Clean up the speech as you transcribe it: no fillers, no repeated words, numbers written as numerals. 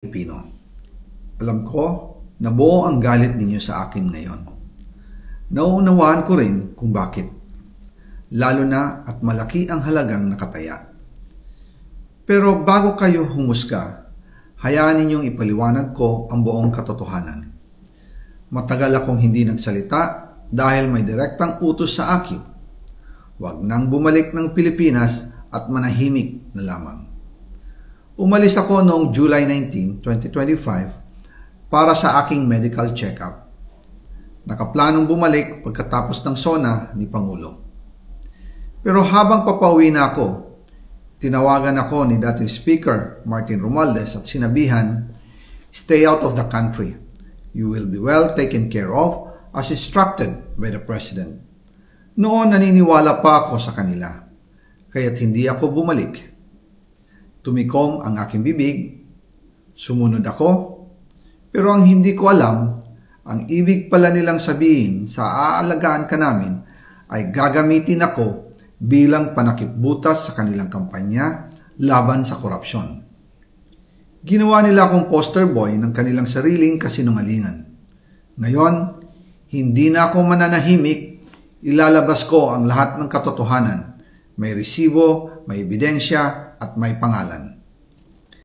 Pilipino. Alam ko na buo ang galit ninyo sa akin ngayon. Nauunawaan ko rin kung bakit. Lalo na at malaki ang halagang nakataya. Pero bago kayo humusga, hayaan ninyong ipaliwanag ko ang buong katotohanan. Matagal akong hindi nagsalita dahil may direktang utos sa akin. Huwag nang bumalik ng Pilipinas at manahimik na lamang. Umalis ako noong July 19, 2025 para sa aking medical check-up. Nakaplanong bumalik pagkatapos ng SONA ni Pangulo. Pero habang papauwi na ako, tinawagan ako ni dating Speaker Martin Romualdez at sinabihan, "Stay out of the country. You will be well taken care of as instructed by the President." Noon naniniwala pa ako sa kanila, kaya't hindi ako bumalik. Tumikom ang aking bibig, sumunod ako, pero ang hindi ko alam, ang ibig pala nilang sabihin sa aalagaan ka namin ay gagamitin ako bilang panakipbutas sa kanilang kampanya laban sa korupsyon. Ginawa nila akong poster boy ng kanilang sariling kasinungalingan. Ngayon, hindi na ako mananahimik, ilalabas ko ang lahat ng katotohanan. May resibo, may ebidensya, at may pangalan.